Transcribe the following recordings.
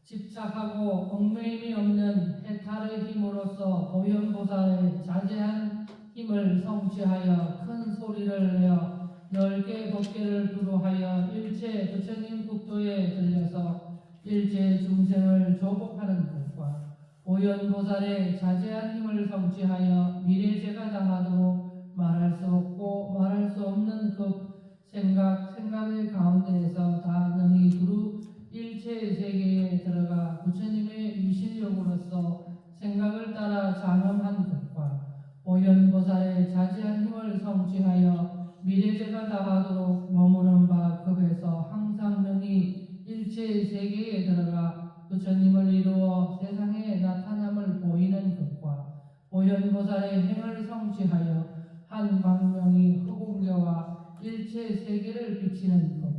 집착하고 얽매임이 없는 해탈의 힘으로써 보현보살의 자제한 힘을 성취하여 큰 소리를 내어 넓게 법계를 두루하여 일체 부처님 국도에 들려서 일체 중생을 조복하는 것과 보현보살의 자제한 힘을 성취하여 미래제가 당하도록 말할 수 없고 말할 수 없는 그 생각의 가운데에서 다 능히 두루 일체 세계에 들어가 부처님의 위실력으로서 생각을 따라 장엄한 것과 보현보살의 자제한 힘을 성취하여 미래제가 다하도록 머무는 바 급에서 항상 능히 일체 세계에 들어가 부처님을 이루어 세상에 나타남을 보이는 것과 보현보살의 행을 성취하여 한 광명이 흑운교와 일체 세계를 비치는 것과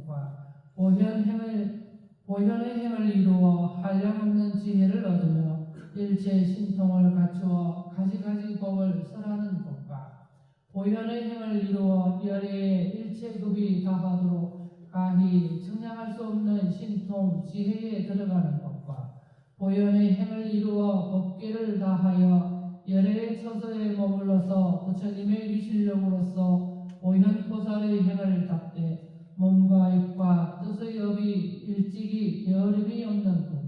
보현의 행을 이루어 한량없는 지혜를 얻으며 일체 신통을 갖추어 가지가지 법을 설하는 것과 보현의 행을 이루어 열애의 일체급이 다하도록 가히 측량할 수 없는 신통 지혜에 들어가는 것과 보현의 행을 이루어 법계를 다하여 열애의 처소에 머물러서 부처님의 위실력으로서 보현보살의 행을 닦되 몸과 입과 뜻의 업이 일찍이 게으름이 없는 것과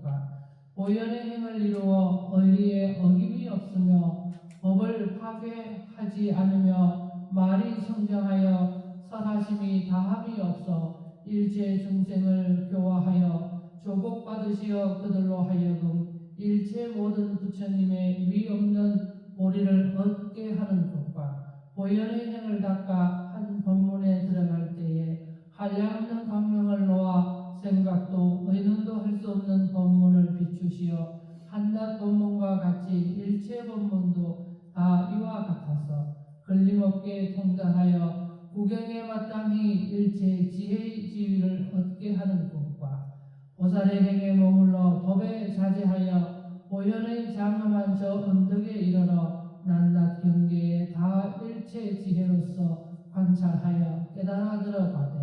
보현의 행을 이루어 의리에 어김이 없으며 법을 파괴하지 않으며 말이 청정하여 설하심이 다함이 없어 일체 중생을 교화하여 조복받으시어 그들로 하여금 일체 모든 부처님의 위 없는 보리를 얻게 하는 것과 보현의 행을 닦아 한 법문에 들어갈 때에 한량없는 광명을 놓아 생각도 의논도 할 수 없는 법문을 비추시어 한낱 법문과 같이 일체 법문도 다 이와 같아서 걸림없게 통달하여 구경에 마땅히 일체 지혜의 지위를 얻게 하는 것과 보살의 행에 머물러 법에 자제하여 보현의 장엄한 저 언덕에 이르러 낱낱 경계에 다 일체 지혜로서 관찰하여 깨달아 들어가되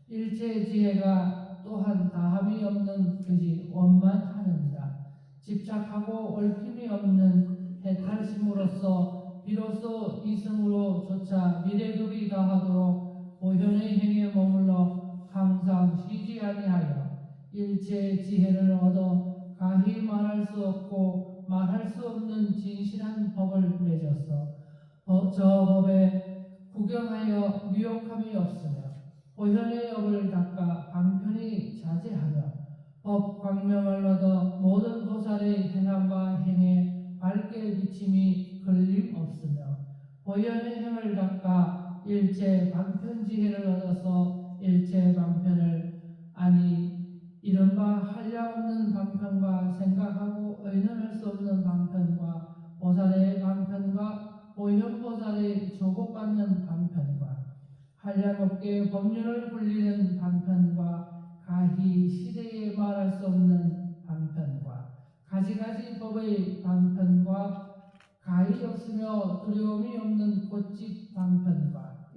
일체 지혜가 또한 다함이 없는 그지 원만하느니라. 집착하고 얽힘이 없는 해탈심으로써 비로소 이승으로 조차 미래급이 다하도록 보현의 행에 머물러 항상 쉬지 아니하여 일체 지혜를 얻어 가히 말할 수 없고 말할 수 없는 진실한 법을 맺어서 저 법에 구경하여 미혹함이 없으며 보현의 업을 닦아 방편히 자제하며 법 광명을 얻어 모든 보살의 행함과 행에 밝게 비침이 걸림없으며 보현의 행을 닦아 일체 방편지혜를 얻어서 일체 방편을 아니 이른바 한량없는 방편과 생각하고 의논할 수 없는 방편과 보살의 방편과 보현보살의 조복받는 방편과 한량없게 법륜을 불리는 방편과 가히 시대에 말할 수 없는 방편과 가지가지 법의 방편과 가히 없으며 두려움이 없는 곧집 방편과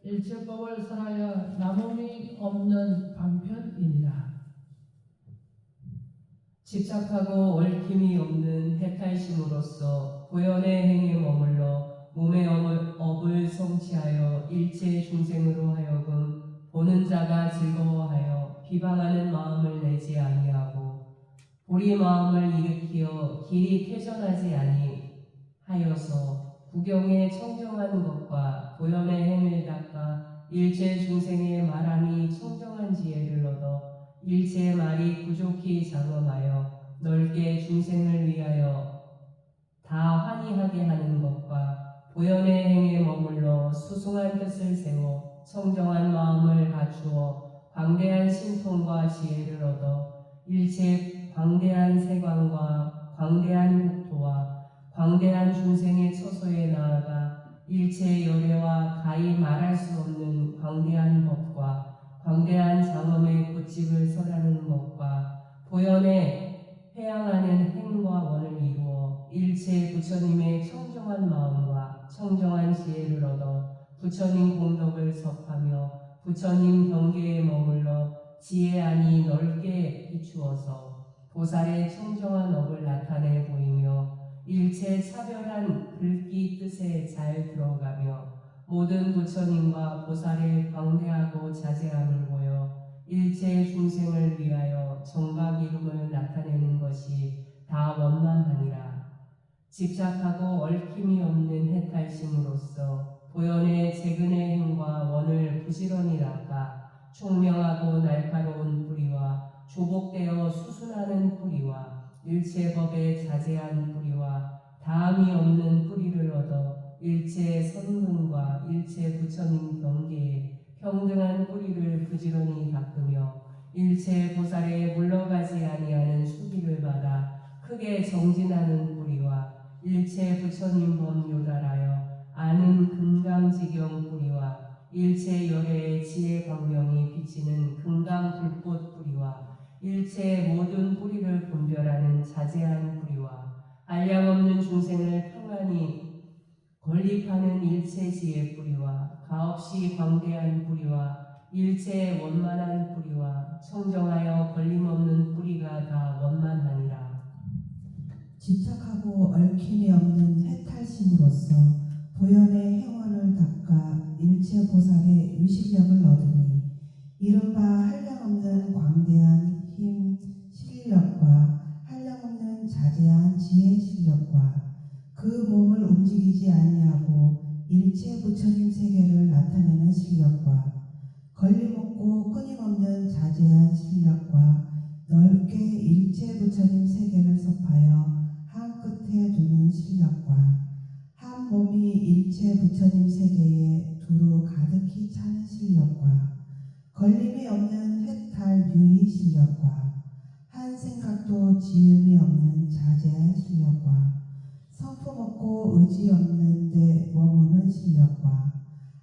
일체법을 설하여 남음이 없는 방편이니라. 집착하고 얽힘이 없는 해탈심으로써 보현의 행에 머물러 몸의 업을 성취하여 일체 중생으로 하여금 보는 자가 즐거워하여 비방하는 마음을 내지 아니하고 불의 마음을 일으키어 길이 퇴전하지 아니하여서 구경에 청정한 것과 보현의 행을 닦아 일체 중생의 말함이 청정한 지혜를 얻어 일체 말이 부족히 장엄하여 넓게 중생을 위하여 다 환희하게 하는 것과 보현의 행에 머물러 수승한 뜻을 세워 청정한 마음을 갖추어 광대한 신통과 지혜를 얻어 일체 광대한 세관과 광대한 국토와 광대한 중생의 처소에 나아가 일체 열애와 가히 말할 수 없는 광대한 법과 광대한 장엄의 곧집을 설하는 것과 보현에 회양하는 행과 원을 이루어 일체 부처님의 청정한 마음과 청정한 지혜를 얻어 부처님 공덕을 섭하며 부처님 경계에 머물러 지혜 안이 넓게 비추어서 보살의 청정한 업을 나타내 보이며 일체 차별한 글귀 뜻에 잘 들어가며 모든 부처님과 보살의 광대하고 자제함을 보여 일체 중생을 위하여 정각 이름을 나타내는 것이 다 원만하니라. 집착하고 얽힘이 없는 해탈심으로써 보현의 재근의 행과 원을 부지런히 닦아 총명하고 날카로운 뿌리와 조복되어 수순하는 뿌리와 일체 법에 자제한 뿌리와 다함이 없는 뿌리를 얻어 일체 선근과 일체 부처님 경계에 평등한 뿌리를 부지런히 닦으며 일체 보살에 물러가지 아니하는 수기를 받아 크게 정진하는 뿌리와 일체 부처님 법 요달하여 아는 금강지경 뿌리와 일체 열애의 지혜 광명이 비치는 금강불꽃 뿌리와 일체 모든 뿌리를 분별하는 자제한 뿌리와 한량없는 중생을 평안히 건립하는 일체 지혜 뿌리와 가없이 광대한 뿌리와 일체 원만한 뿌리와 청정하여 걸림없는 뿌리가 다 원만하니라. 집착하고 얽힘이 없는 해탈심으로써 보현의 행원을 닦아 일체 보살의 유실력을 얻으니 이른바 한량없는 광대한 힘 실력과 한량없는 자제한 지혜 실력과 그 몸을 움직이지 아니하고 일체 부처님 세계를 나타내는 실력과 걸림없고 끊임없는 자제한 실력과 넓게 일체 부처님 세계를 섭하여 한 끝에 두는 실력과 한 몸이 일체 부처님 세계에 두루 가득히 차는 실력과 걸림이 없는 해탈 유의 실력과 한 생각도 지음이 없는 자제한 실력과 성품 없고 의지 없는 데 머무는 실력과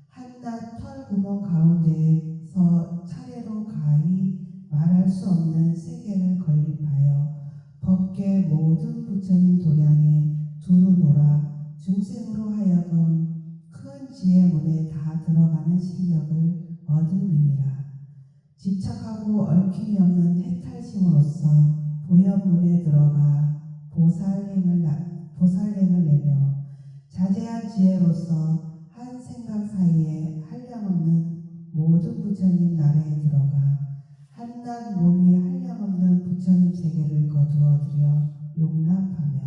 한낱 털구멍 가운데에서 차례로 가히 말할 수 없는 세계를 건립하여 법계 모든 부처님 도량에 두루 놀아 중생으로 하여금 큰 지혜 문에 다 들어가는 실력을 얻음이니라. 집착하고 얽힘이 없는 해탈심으로써 보현문에 들어가 보살행을 내며 자제한 지혜로서 한 생각 사이에 한량없는 모든 부처님 나라에 들어가 한낱 몸이 한량없는 부처님 세계를 거두어들여 용납하며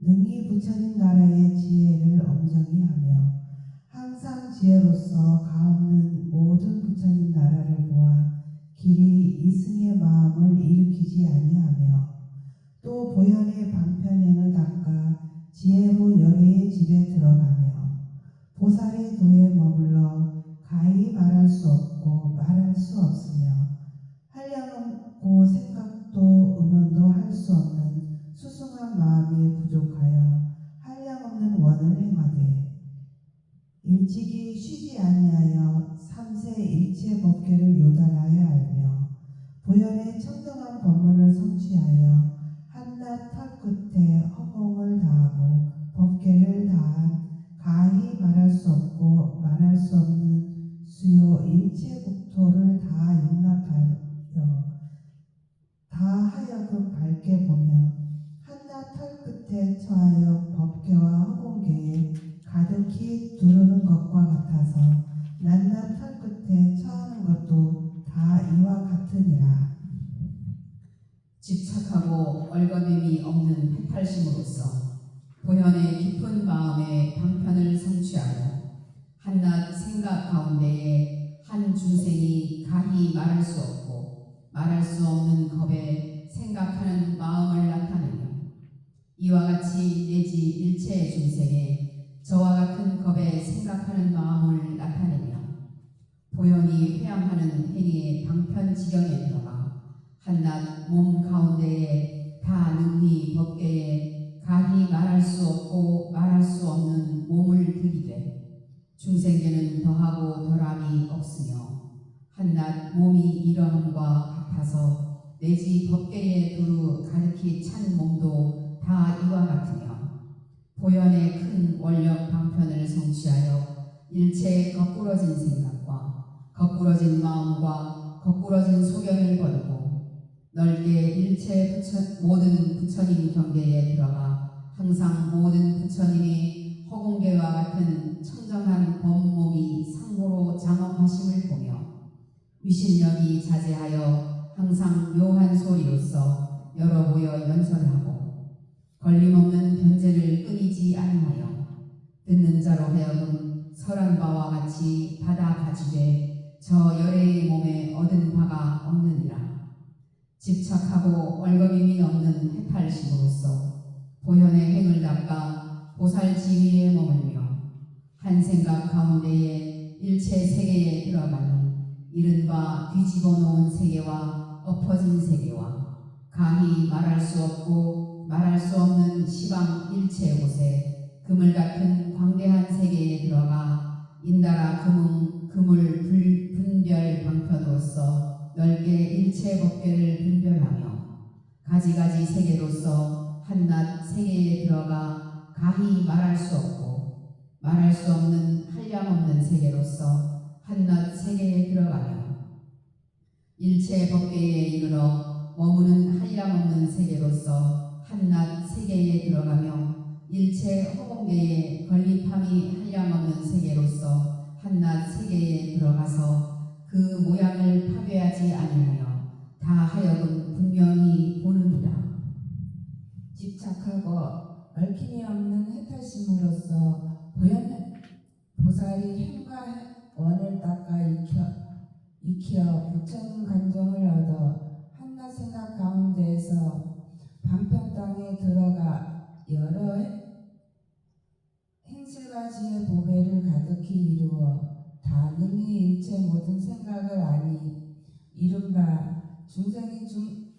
능히 부처님 나라의 지혜를 엄정히 하며 항상 지혜로서 가없는 모든 부처님 나라를 보아 길이 이승의 마음을 일으키지 아니하며 또 보현의 방편행을 닦아 지혜로 열애의 집에 들어가며 보살의 도에 머물러 가히 말할 수 없고 말할 수 없으며 한량없고 생각도 의논도 할 수 없는 수승한 마음이 부족하여 한량없는 원을 행하되 일찍이 쉬지 아니하여 삼세 일체 법계를 요달하여 알며 보현의 청정한 법문을 성취하여 한낱 털 끝에 허공을 다하고 법계를 다한 가히 말할 수 없고 말할 수 없는 수요 일체 국토를 다 용납하여 다 하여금 밝게 보며 한낱 털 끝에 처하여 법계와 허공계에 가득히 두르는 것과 같아서 낱낱 털 끝에 처하는 것도 다 이와 같으니라. 집착하고 얽어냄이 없는 해탈심으로써 보현의 깊은 마음의 방편을 성취하여 한낱 생각 가운데에 한 중생이 가히 말할 수 없고 말할 수 없는 겁에 생각하는 마음을 나타내며 이와 같이 내지 일체 중생에 저와 같은 겁에 생각하는 마음을 나타내며 보현이 회양하는 행위의 방편 지경에 들어가 한낱 몸 가운데에 다 능히 법계에 가히 말할 수 없고 말할 수 없는 몸을 들이되 중생계는 더하고 덜함이 없으며 한낱 몸이 이러함과 같아서 내지 법계에 두루 가득히 찬 몸도 다 이와 같으며 보현의 큰 원력 방편을 성취하여 일체 거꾸러진 생각과 거꾸러진 마음과 거꾸러진 소견을 버리고 넓게 일체 모든 부처님 경계에 들어가 항상 모든 부처님이 허공계와 같은 청정한 법몸이 상고로 장엄하심을 보며 위신력이 자제하여 항상 묘한 소리로서 여러 모여 연설하고 걸림없는 변제를 끊이지 아니하여 듣는 자로 하여금 설한 바와 같이 받아 가지되 저 열애의 몸에 얻은 바가 없느니라. 집착하고 얼거림이 없는 해탈심으로써 보현의 행을 닦아 보살지위에 머물며 한 생각 가운데에 일체 세계에 들어가니 이른바 뒤집어 놓은 세계와 엎어진 세계와 감히 말할 수 없고 말할 수 없는 시방 일체 곳에 그물 같은 광대한 세계에 들어가 인다라 그물 분별 방편으로서 넓게 일체 법계를 분별하며 가지가지 세계로서 한낱 세계에 들어가 가히 말할 수 없고 말할 수 없는 한량없는 세계로서 한낱 세계에 들어가며 일체 법계에 이르러 머무는 한량없는 세계로서 한낱 세계에 들어가며 일체 허공계에 건립함이 한량없는 세계로서 한낱 세계에 들어가서 그 모양을 파괴하지 아니하여 다 하여금 분명히 보느니라. 집착하고 얽힘이 없는 해탈심으로써 보살이 행과 원을 닦아 익혀 부처님 간정을 얻어 한낱 생각 가운데에서 방편 땅에 들어가 여러 행실과 지혜 보배를 가득히 이루어 다 능히 일체 모든 생각을 아니 이른바 중생이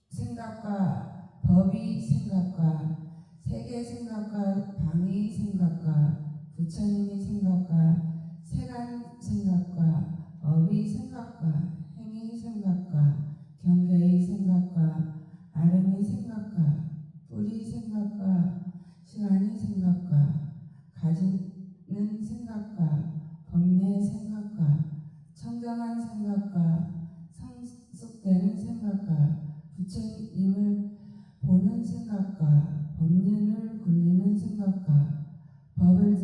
생각과 법이 생각과 세계 생각과 방위 생각과 부처님이 생각과 세간 생각과 업이 생각과 행위 생각과 경계의 생각과 아름이 생각과 뿌리 생각과 시간이 생각과 가지는 생각과 법례 생각과 청정한 생각과 성숙되는 생각과 부처님을 보는 생각과 법륜을 굴리는 생각과 법을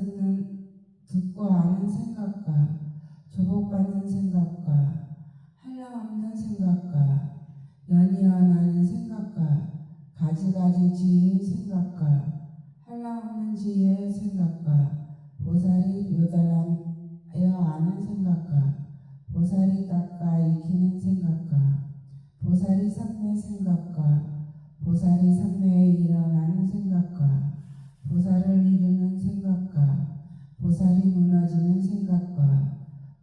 듣고 아는 생각과 조복받는 생각과 한량없는 생각과 연이어 나는 생각과 가지가지 지혜의 생각과 한량없는 지혜의 생각과 보살이 묘달하여 아는 생각과 보살이 닦아 익히는 생각과 보살이 삼매 생각과 보살이 삼매에 일어나는 생각과 보살을 이루는 생각과 보살이 무너지는 생각과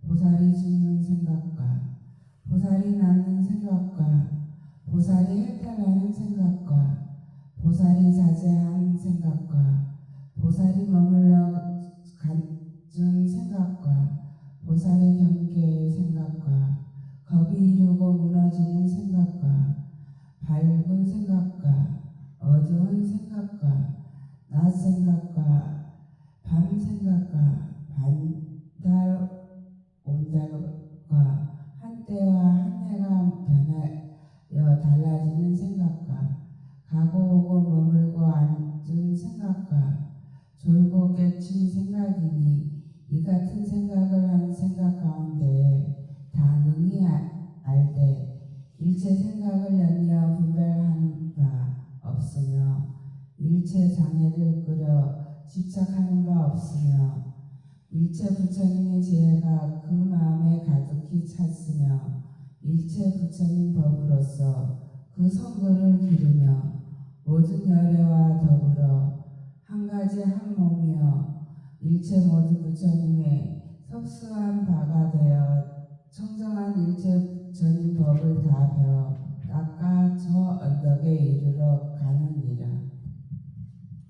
보살이 죽는 생각과 보살이 낳는 생각과 보살이 해탈하는 생각과 보살이 자제하는 생각과 보살이 머물러 갖춘 생각과 보살의 경계의 생각과 겁이 이루고 무너지는 생각과 밝은 생각과 어두운 생각과 낮 생각과 밤 생각과 반달 온달과 한때와 한해가 변하여 달라지는 생각과 가고 오고 머물고 앉은 생각과 졸고 깨친 생각이니 이 같은 생각을 한 생각 가운데에 다 능히 알되 일체 생각을 연이어 분별하는 바 없으며 일체 장애를 끄려 집착하는 바 없으며 일체 부처님의 지혜가 그 마음에 가득히 찼으며 일체 부처님 법으로서 그 성도를 기르며 모든 열애와 더불어 한 가지 한 몸이여 일체 모든 부처님의 섭수한 바가 되어 청정한 일체 부처님 법을 다 배워 닦아 저 언덕에 이르러 가느니라.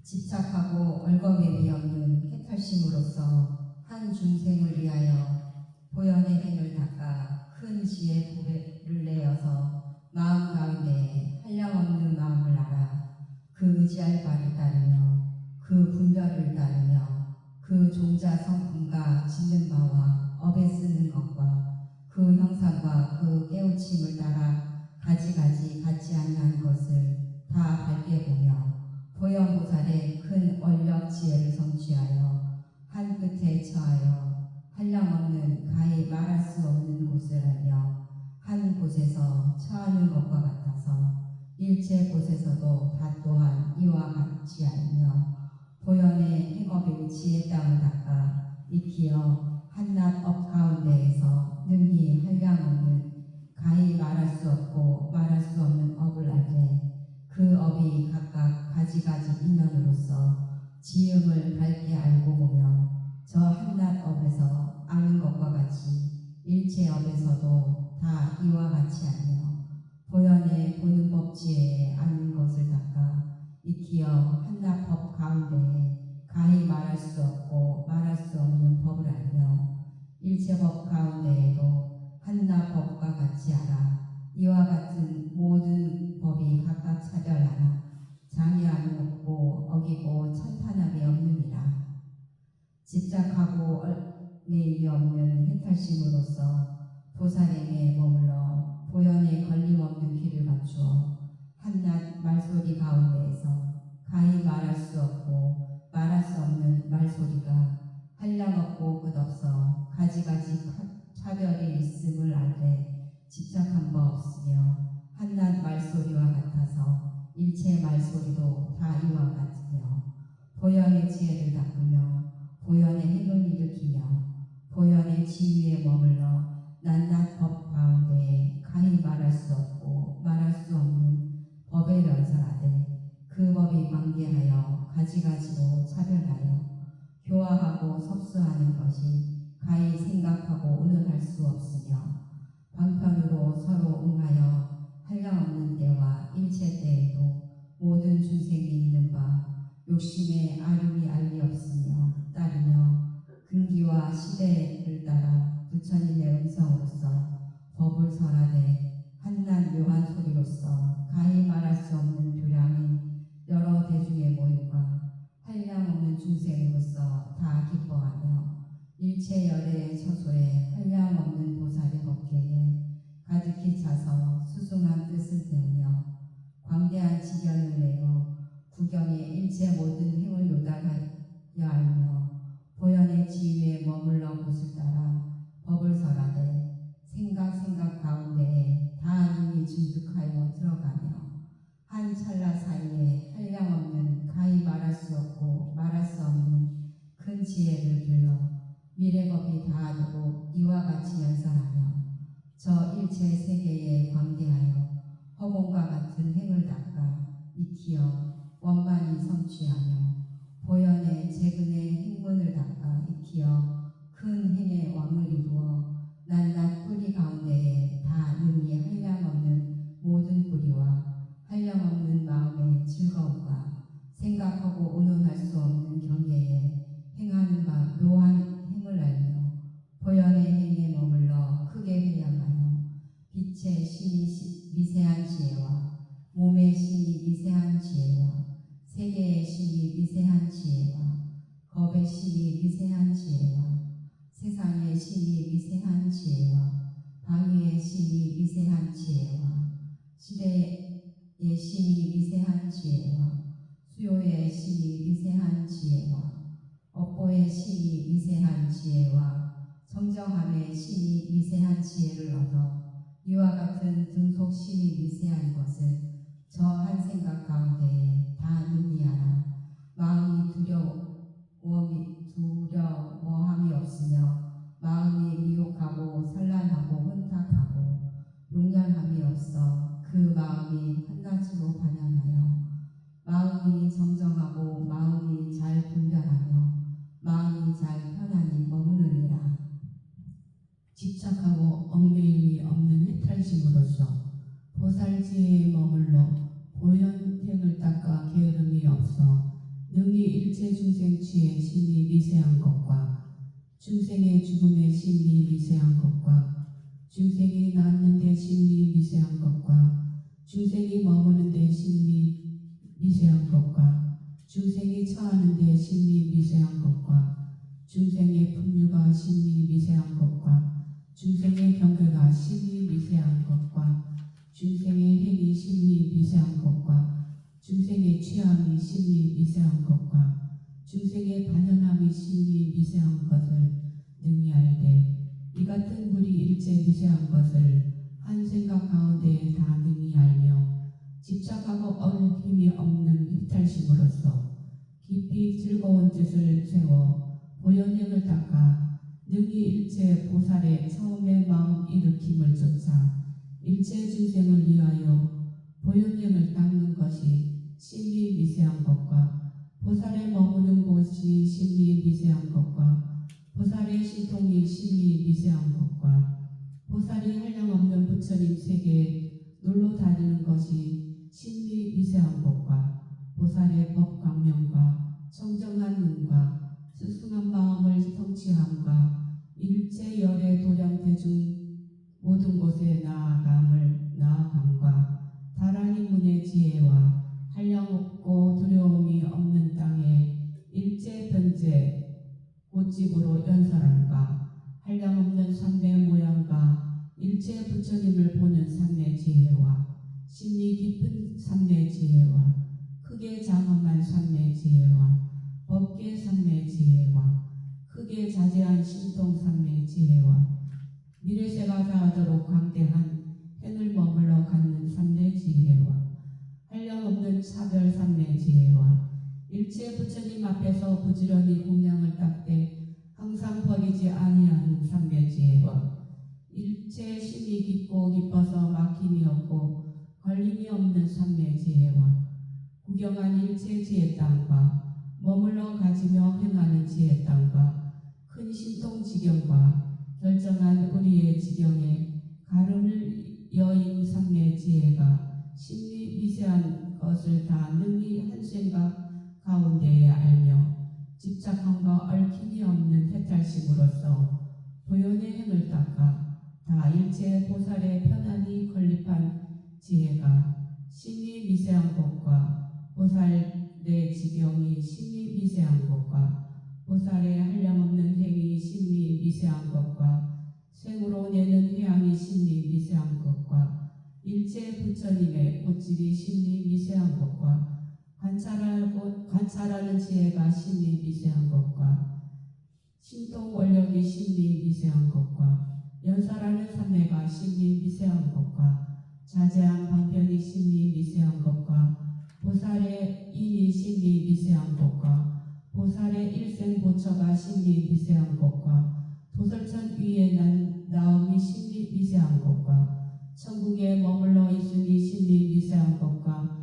집착하고 얼거림이 없는 해탈심으로써 한 중생을 위하여 보현의 행을 닦아 큰 지혜 보배를 내어서 마음 가운데 한량없는 마음을 알아 그 의지할 바를 따르며 그 분별을 따르며 그 종자 성품과 짓는 바와 업에 쓰는 것과 그 형상과 그 깨우침을 따라 가지가지 닮지 아니한 것을 다 밝게 보며 보현보살의 큰 원력 지혜를 성취하여 한 끝에 처하여 한량없는 가히 말할 수 없는 곳을 알며 한 곳에서 처하는 것과 같아서 일체 곳에서도 다 또한 이와 같이 알며 보현의 행업의 지혜 땅을 닦아 익히어 한낱 업 가운데에서 능히 한량없는 가히 말할 수 없고 말할 수 없는 업을 알되 그 업이 각각 가지가지 인연으로서 지음을 밝게 알고 보며 저 한낱 업에서 아는 것과 같이 일체 업에서도 다 이와 같이 알며 보현의 보는 법 지혜에 아는 것을 닦아 익히어 한낱 법 가운데에 가히 말할 수 없고 말할 수 없는 법을 알며 일체 법 가운데에도 한낱 법과 같이 알아 이와 같은 모든 법이 각각 차별하나 장애함이 없고 어기고 찬탄함이 없느니라. 집착하고 매임이 없는 해탈심으로써 보살에게 머물러 보현에 걸림없는 귀를 갖추어 한낱 말소리 가운데에서 가히 말할 수 없고 말할 수 없는 말소리가 한량없고 끝없어 가지가지 차별이 있음을 알되 집착한 바 없으며 한낱 말소리와 같아서 일체 말소리도 다 이와 같으며 보현의 지혜를 닦으며 보현의 행을 일으키며 보현의 지위에 머물러 낱낱 법 가운데에 가히 말할 수 없고 말할 수 없는 법에 면설하되 그 법이 관계하여 가지가지로 차별하여 교화하고 섭수하는 것이 가히 생각하고 의논할 수 없으며 방편으로 서로 응하여 한량없는 때와 일체 때에도 모든 중생이 있는 바 욕심에 아름이 알리 없으며 따르며 근기와 시대를 따라 부처님의 음성으로서 법을 설하되 한낱 묘한 소리로서 가히 말할 수 없는 교량인 여러 대중의 모임과 한량없는 중생으로서 다 기뻐하며 일체 열애의 처소에 한량없는 보살의 법계에 가득히 차서 수승한 뜻을 배우며 광대한 지견을 내어 구경의 일체 모든 행을 요달하여 알며 보현의 지위에 머물러 곳을 따라 법을 설하되 생각 가운데에 다 능히 증득하여 들어가며 한 찰나 사이에 한량없는 가히 말할 수 없고 말할 수 없는 큰 지혜를 길러 미래법이 다하도록 이와 같이 연설하며 저 일체 세계에 광대하여 허공과 같은 행을 닦아 익히어 원만히 성취하며 보현의 재근의 행문을 닦아 익히어 큰 행의 왕을 이루어 낱낱 뿌리 가운데에 다 능히 한량없는 모든 뿌리와 한량없는 마음의 즐거움과 생각하고 의논할 수 없는 경계에 행하는 바 묘한 행을 알며 보현의 행에 머물러 크게 회양하여 빛의 신이 미세한 지혜와 몸의 신이 미세한 지혜와 세계의 신이 미세한 지혜와 겁의 신이 미세한 지혜와 세상의 신이 미세한 지혜와 방위의 신이 미세한 지혜와 시대의 신이 미세한 지혜와 수요의 신이 미세한 지혜와 업보의 신이 미세한 지혜와 성정함의 신이 미세한 지혜를 얻어 이와 같은 등속 신이 미세한 것을 저 한 생각 가운데에 다 능히 알아 마음이 두려워함이 없으며 마음이 미혹하고 산란하고 혼탁하고 용렬함이 없어 그 마음이 한낮으로 반영하여 마음이 정정하고 마음이 잘 분별하며 마음이 잘 편안히 머무르니라. 집착하고 얽매임이 없는 해탈심으로써 보살지혜에 머물러 보현행을 닦아 게으름이 없어 능히 일체 중생취의 심이 미세한 것과 중생의 죽음의 심이 미세한 것과 중생이 낳는 데 심이 미세한 것과 중생이 머무는 데 심이 미세한 것과 중생이 처하는 데 심이 미세한 것과 중생의 풍류가 심이 미세한 것과 중생의 경계가 심이 미세한 것과 중생의 행이 심이 중생의 반연함이 심히 미세한 것을 능히 알되 이 같은 물이 일체 미세한 것을 한 생각 가운데에 다 능히 알며 집착하고 얽힘이 없는 휘탈심으로써 깊이 즐거운 뜻을 세워 보현행을 닦아 능히 일체 보살의 처음의 마음 일으킴을 쫓아 일체 중생을 위하여 보현행을 닦는 것이 심히 미세한 것과 보살의 머무는 곳이 심히 미세한 것과 보살의 신통이 심히 미세한 것과 보살이 한량없는 부처님 세계에 놀러 다니는 것이 심히 미세한 것과 보살의 법광명과 청정한 눈과 스승한 마음을 성취함과 일체 열의 도량 대중 모든 곳에 나아감과 다란히 문의 지혜와 한량없고 두려움이 없는 땅에 일체 변제 꽃집으로 연설함과 한량없는 삼매 모양과 일체 부처님을 보는 삼매 지혜와 심리 깊은 삼매 지혜와 크게 장엄한 삼매 지혜와 법계 삼매 지혜와 크게 자제한 신통 삼매 지혜와 미래세가 다하도록 광대한 행을 머물러 갖는 삼매 지혜와 한량없는 차별 삼매 지혜와 일체 부처님 앞에서 부지런히 공양을 닦되 항상 버리지 아니하는 삼매 지혜와 일체 심이 깊고 깊어서 막힘이 없고 걸림이 없는 삼매 지혜와 구경한 일체 지혜 땅과 머물러 가지며 행하는 지혜 땅과 큰 신통 지경과 결정한 우리의 지경에 가름을 여인 삼매 지혜가 심히 미세한 것을 다 능히 한 생각 가운데에 알며 집착함과 얽힘이 없는 해탈심으로써 보현의 행을 닦아 다 일체 보살의 편안히 건립한 지혜가 심히 미세한 것과 보살의 지경이 심히 미세한 것과 보살의 한량없는 행이 심히 미세한 것과 생으로 내는 회양이 심히 미세한 것과 일체 부처님의 꽃집이 심히 미세한 것과 관찰하는 지혜가 심히 미세한 것과 신통 원력이 심히 미세한 것과 연설하는 삼매가 심히 미세한 것과 자제한 방편이 심히 미세한 것과 보살의 인이 심히 미세한 것과 보살의 일생보처가 심히 미세한 것과 도설천 위에 난 나음이 심히 미세한 것과 천국에 머물러 있으니 심히 미세한 것과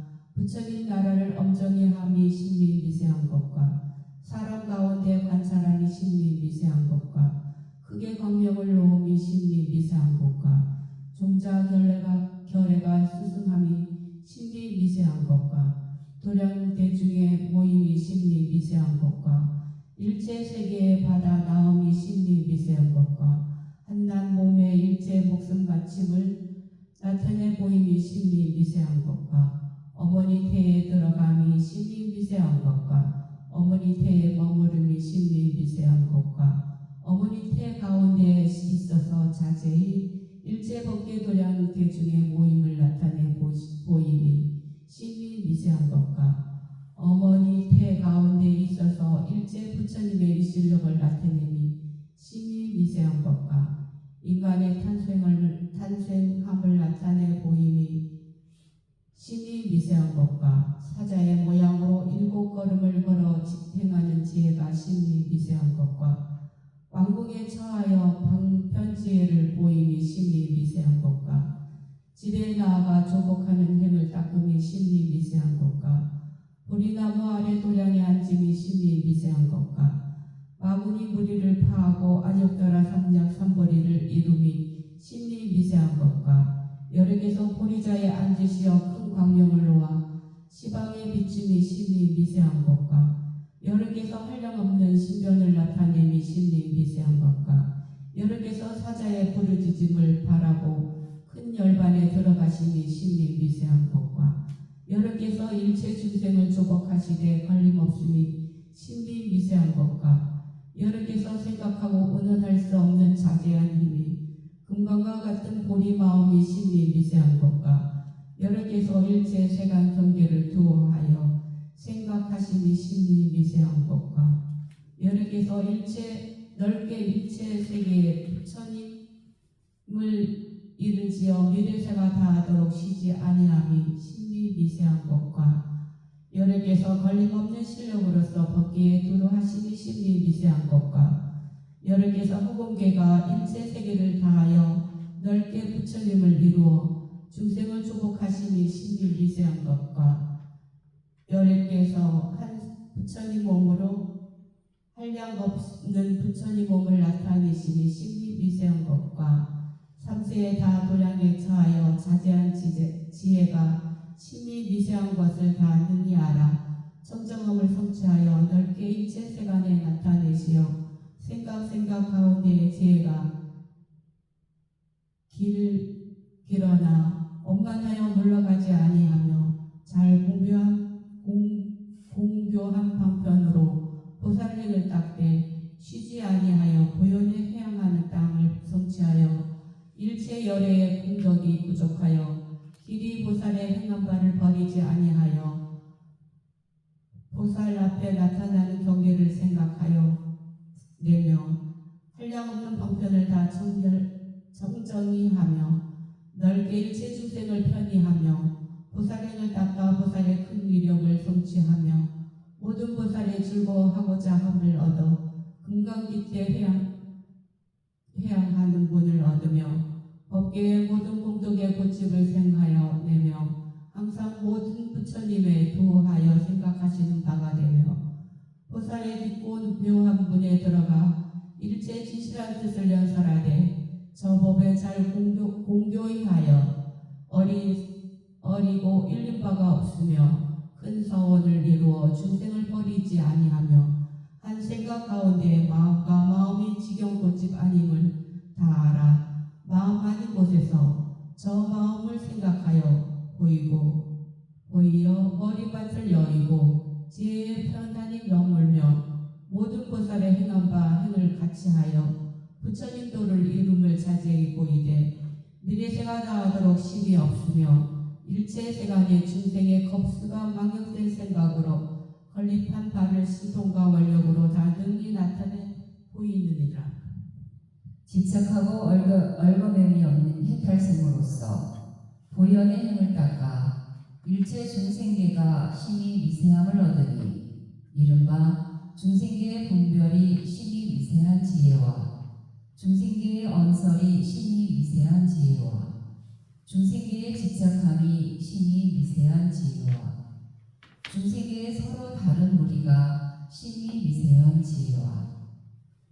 부처님 나라를 엄정히 함이 심히 미세한 것과 사람 가운데 관찰함이 심히 미세한 것과 크게 광명을 놓음이 심히 미세한 것과 종자 결례가 스승함이 심히 미세한 것과 도량 대중의 모임이 심히 미세한 것과 일체 세계의 바다 나음이 심히 미세한 것과 한낱 몸의 일체 목숨 바침을 나타내 보임이 심히 미세한 것과 어머니 태에 들어감이 심히 미세한 것과 어머니 태에 머무름이 심히 미세한 것과 어머니 태 가운데에 있어서 자제히 일체 법계 도량 대중의 모임을 나타내 보임이 심히 미세한 것과 어머니 태 가운데 있어서 일체 부처님의 일실력을 나타내니 심히 미세한 것과 인간의 탄생함을 나타내 보임이 심히 미세한 것과 사자의 모양으로 7걸음을 걸어 행하는 지혜가 심히 미세한 것과 왕궁에 처하여 방편지혜를 보임이 심히 미세한 것과 집에 나아가 조복하는 행을 닦음이 심히 미세한 것과 보리나무 아래 도량에 앉음이 심히 미세한 것과 마구니 무리를 파하고 안욕더라 삼약 삼벌이를 이룸이 심히 미세한 것과 여력에서 보리자에 앉으시어 큰 광명을 놓아 시방에 비춤이 심히 미세한 것과 여력에서 한량없는 신변을 나타냄이 심히 미세한 것과 여력에서 사자의 부르짖음을 바라고 큰 열반에 들어가심이 심히 미세한 것과 여력에서 일체 중생을 조복하시되 걸림없음이 심히 미세한 것과 여력에서 생각하고 은언할 수 없는 자제한 힘이 금강과 같은 보리 마음이 심히 미세한 것과 여력에서 일체 세간 경계를 두어하여 생각하심이 심히 미세한 것과 여러께서 넓게 일체 세계에 부처님을 이르지어 미래세가 다하도록 쉬지 아니함이 심히 미세한 것과 여러께서 걸림없는 실력으로서 법계에 두루 하심이 심히 미세한 것과 여러께서 후공계가 일체 세계를 다하여 넓게 부처님을 이루어 중생을 조복하심이 심히 미세한 것과 여러께서 한 부처님 몸으로 한량 없는 부처님 몸을 나타내심이 심히 미세한 것과 삼세에 다 도량에 처하여 자제한 지혜가 심히 미세한 것을 다 능히 알아 청정함을 성취하여 넓게 일체 세간에 나타내시어 생각 가운데의 지혜가 길어나 엄만하여 물러가지 아니하며 잘 공교한 방편으로 보살행을 닦되 쉬지 아니하여 보현에 해양하는 땅을 성취하여 일체 열애의 공덕이 부족하여 길이 보살의 행한 바를 버리지 아니하여 보살 앞에 나타나는 경계를 생각하여 내며 한량없는 방편을 다 정정히 하며 넓게 일체 중생을 편히하며 보살행을 닦아 보살의 큰 위력을 성취하며 모든 보살의 즐거워하고자 함을 얻어 금강기태 해양하는 분을 얻으며 법계의 모든 공덕의 고집을 생하여 내며 항상 모든 부처님의 도하여 생각하시는 바가 되며 보살의 깊고 묘한 문에 들어가 일체 진실한 뜻을 연설하되 저 법에 잘 공교히 하여 어리고 일린 바가 없으며 큰 서원을 이루어 중생을 버리지 아니하며 한 생각 가운데 마음과 마음이 지경고집 아님을 다 알아 마음 아닌 곳에서 저 마음을 생각하여 보이어 머리밭을 여리고 지혜의 편안히 머물며 모든 보살의 행한 바 행을 같이하여 부처님 도를 이름을 자제히 보이되 미래세가 다하도록 심이 없으며 일체 세간의 중생의 겁수가 망역된 생각으로 건립한 바를 신통과 원력으로 다 능히 나타내 보이느니라. 집착하고 얼거매미 없는 해탈생으로서 보현의 행을 닦아 일체 중생계가 심히 미세함을 얻으니 이른바 중생계의 분별이 심히 미세한 지혜와 중생계의 언설이 심히 미세한 지혜와 중생계의 집착함이 심히 미세한 지혜와 중생계의 서로 다른 무리가 심히 미세한 지혜와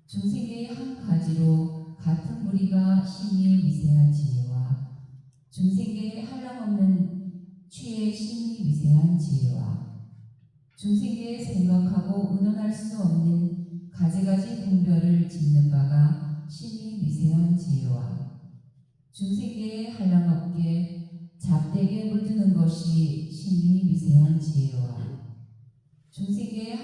중생계의 한 가지로 같은 무리가 심히 미세한 지혜와 중생계의 한량없는 취의 심히 미세한 지혜와 중생계의 생각하고 의논할 수 없는 가지가지 분별을 짓는 바가 심히 미세한 지혜와 중생계의 한량없게 잡되게 물드는 것이 심히 미세한 지혜와 중생계의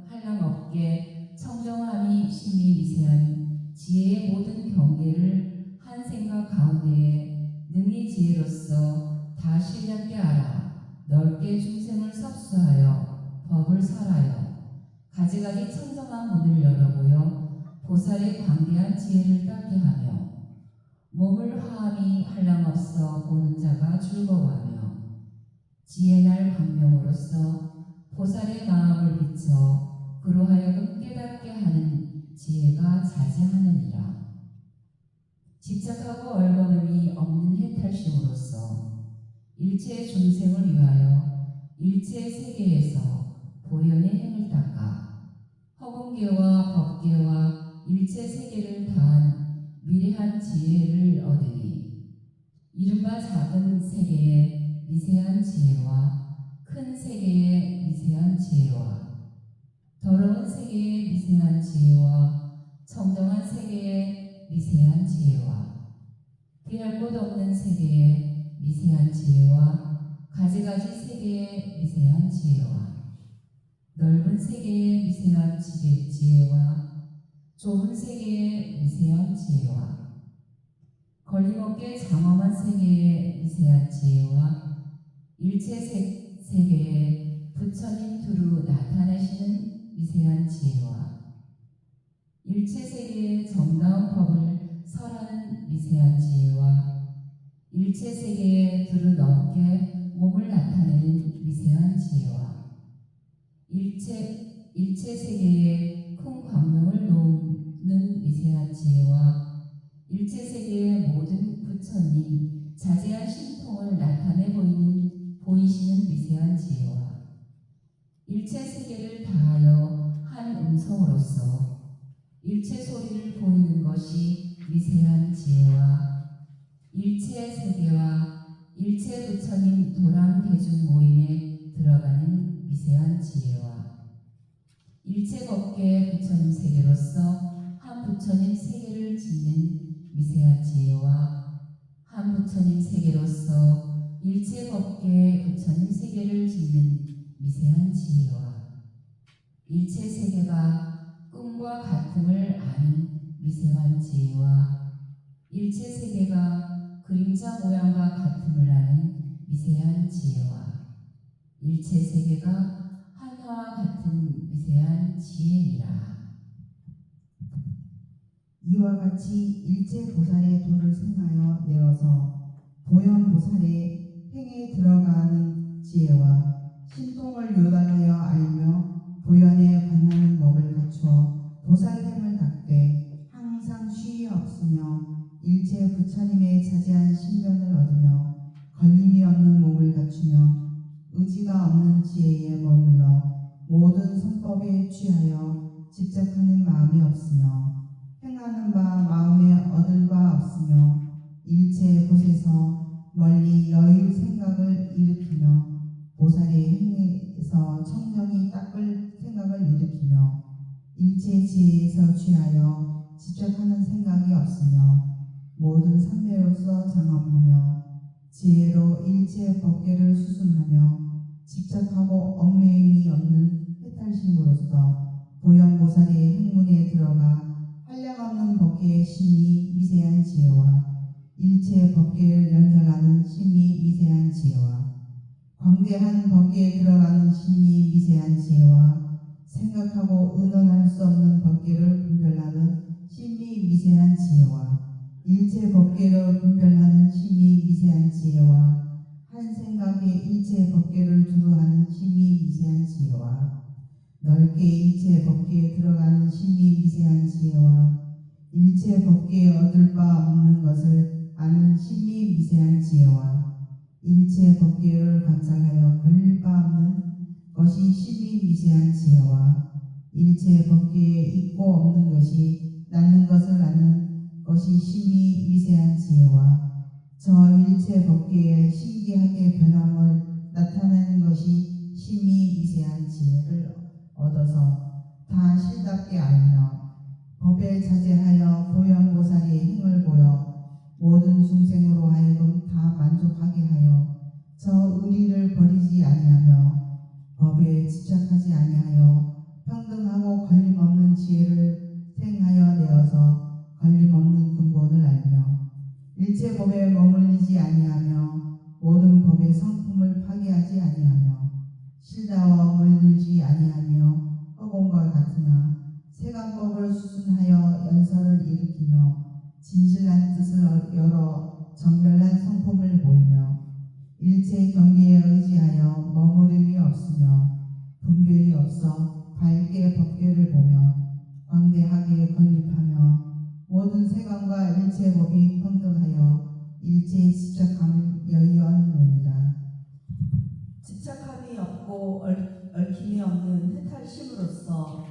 한량없게 청정함이 심히 미세한 지혜의 모든 경계를 한 생각 가운데에 능히 지혜로서 다 신략게 알아 넓게 중생을 섭수하여 법을 설하여 가지가지 청정한 문을 열어보여 보살의 광대한 지혜를 닦게 하며 몸을 화함이 한량없어 보는 자가 즐거워하며 지혜날 광명으로서 보살의 마음을 비춰 그로 하여금 깨닫게 하는 지혜가 자제하느니라. 집착하고 얼거름이 없는 해탈심으로써 일체 중생을 위하여 일체 세계에서 보현의 행을 닦아 허공계와 법계와 일체 세계를 다한 미래한 지혜를 얻으니 이른바 작은 세계의 미세한 지혜와 큰 세계의 미세한 지혜와 더러운 세계의 미세한 지혜와 청정한 세계의 미세한 지혜와 피할 곳 없는 세계의 미세한 지혜와 가지가지 세계의 미세한 지혜와 넓은 세계의 미세한 지혜와 좁은 세계의 미세한 지혜와 걸림없게 장엄한 세계의 미세한 지혜와 일체 세계의 부처님 두루 나타내시는 미세한 지혜와 일체 세계의 정다운 법을 설하는 미세한 지혜와 일체 세계의 들은 어깨 몸을 나타내는 미세한 지혜와 일체 세계에 큰 광명을 놓는 미세한 지혜와 일체 세계의 모든 부처님 자세한 신통을 나타내 보이시는 미세한 지혜와 일체 세계를 다하여 한 음성으로서 일체 소리를 보이는 것이 미세한 지혜와 일체 세계와 일체 부처님 도랑 대중 모임에 들어가는 미세한 지혜와 일체 법계 부처님 세계로서 한 부처님 세계를 짓는 미세한 지혜와 한 부처님 세계로서 일체 법계 부처님 세계를 짓는 미세한 지혜와 일체 세계가 꿈과 같음을 아는 미세한 지혜와 일체 세계가 그림자 모양과 같음을 아는 미세한 지혜와 일체 세계가 하나와 같은 미세한 지혜니라. 이와 같이 일체 보살의 도를 생하여 내어서 보현 보살의 행에 들어가는 지혜와 신통을 요단하여 알며 보현에 관하는 법을 갖추어 보살됨을 닦되 항상 쉬이 없으며 일체 부처님의 자제한 신변을 얻으며 걸림이 없는 몸을 갖추며 의지가 없는 지혜에 머물러 모든 선법에 취하여 집착하는 마음이 없으며 행하는 바 마음에 얻을 바 없으며 일체 곳에서 멀리 여유 생각을 일으키며 보살의 행위에서 청정이 닦을 생각을 일으키며 일체 지혜에서 취하여 집착하는 생각이 없으며 모든 삼매로서 장엄하며 지혜로 일체 법계를 수순하며 집착하고 얽매임이 없는 해탈심으로써 보현보살의 행문에 들어가 한량없는 법계의 심히 미세한 지혜와 일체 법계를 연설하는 심히 미세한 지혜와 광대한 법계에 들어가는 심히 미세한 지혜와 생각하고 의논할 수 없는 법계를 분별하는 심히 미세한 지혜와 일체 법계를 분별하는 심히 미세한 지혜와 한 생각에 일체 법계를 두루하는 심히 미세한 지혜와 넓게 일체 법계에 들어가는 심히 미세한 지혜와 일체 법계에 얻을 바 없는 것을 아는 심히 미세한 지혜와 일체 법계를 관찰하여 걸릴 바 없는 것이 심히 미세한 지혜와 일체 법계에 있고 없는 것이 낳는 것을 아는 것이 심히 미세한 지혜와 저 일체 법계의 신기하게 변함을 나타내는 것이 심히 미세한 지혜를 얻어서 다 실답게 알며 법에 자제하여 보현보살의 힘을 보여 모든 중생으로 하여금 다 만족하게 하여 저 의리를 버리지 아니하며 법에 집착하지 아니하여 평등하고 걸림없는 지혜를 생하여 내어서 걸림없는 근본을 알며 일체 법에 머물리지 아니하며 모든 법의 성품을 파괴하지 아니하며 실다와 물들지 아니하며 허공과 같으나 세간법을 수순하여 연설을 일으키며 진실한 뜻을 열어 정결한 성품을 보이며 일체 경계에 의지하여 머무림이 없으며 분별이 없어 밝게 법계를 보며 광대하게 건립하며 모든 세간과 일체 법이 평등하여 일체의 집착함을 여의하느니라. 집착함이 없고 얽힘이 없는 해탈심으로써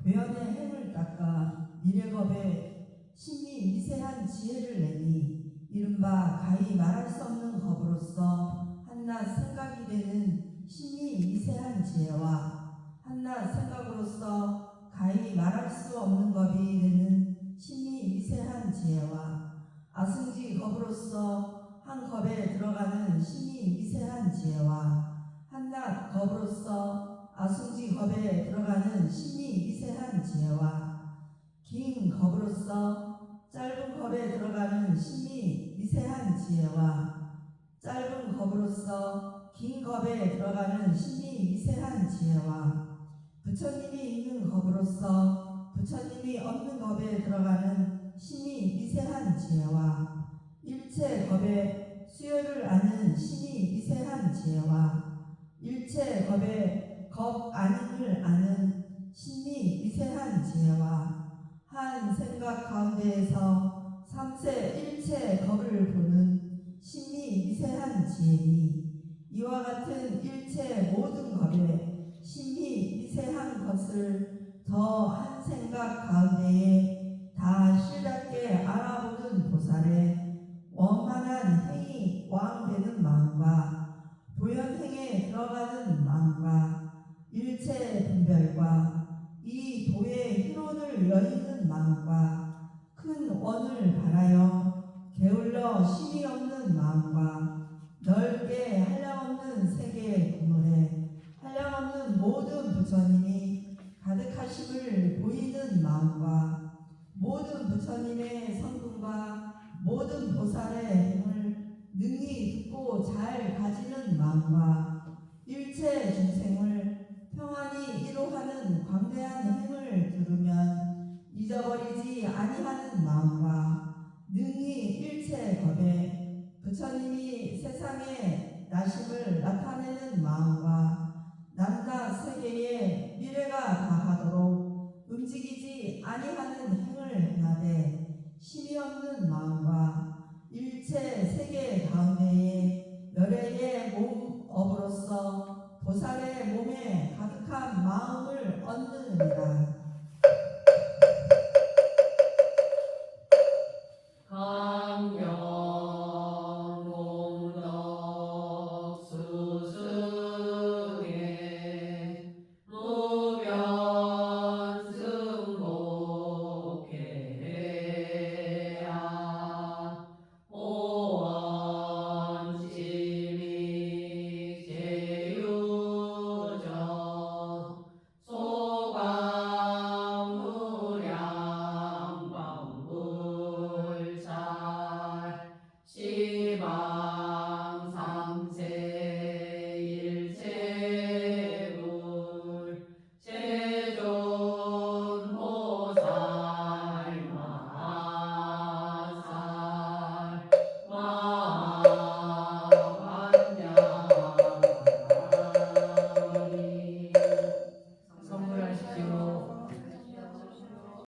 보현의 행을 닦아 미래법에 심히 미세한 지혜를 내니 이른바 가히 말할 수 없는 법으로서 한낱 생각이 되는 심히 미세한 지혜와 한낱 생각으로서 가히 말할 수 없는 법이 되는 심히 미세한 지혜와 아승지 겁으로서 한 겁에 들어가는 심히 미세한 지혜와 한낱 겁으로서 아승지 겁에 들어가는 심히 미세한 지혜와 긴 겁으로서 짧은 겁에 들어가는 심히 미세한 지혜와 짧은 겁으로서 긴 겁에 들어가는 심히 미세한 지혜와 부처님이 있는 겁으로서 부처님이 없는 법에 들어가는 심히 미세한 지혜와 일체 법의 수요를 아는 심히 미세한 지혜와 일체 법의 법 아님을 아는 심히 미세한 지혜와 한 생각 가운데에서 삼세 일체 법을 보는 심히 미세한 지혜니 이와 같은 일체 모든 법의 심히 미세한 것을 더 한 생각 가운데에 다 실답게 알아보는 보살의 원만한 행이 왕되는 마음과 보현행에 들어가는 마음과 일체 분별과 이 도의 희론을 여의는 마음과 큰 원을 바라여 게을러 심이 없는 마음과 넓게 한량없는 세계의 그물에 한량없는 모든 부처님이 가득하심을 보이는 마음과 모든 부처님의 성품과 모든 보살의 행을 능히 듣고 잘 가지는 마음과 일체 중생을 평안히 이루하는 광대한 행을 들으면 잊어버리지 아니하는 마음과 능히 일체 법에 부처님이 세상에 나심을 나타내는 마음과 남나 세계에 미래가 다하도록 움직이지 아니하는 행을 행하되 심이 없는 마음과 일체 세계 가운데에 열애의 몸업으로서 보살의 몸에 가득한 마음을 얻느니라.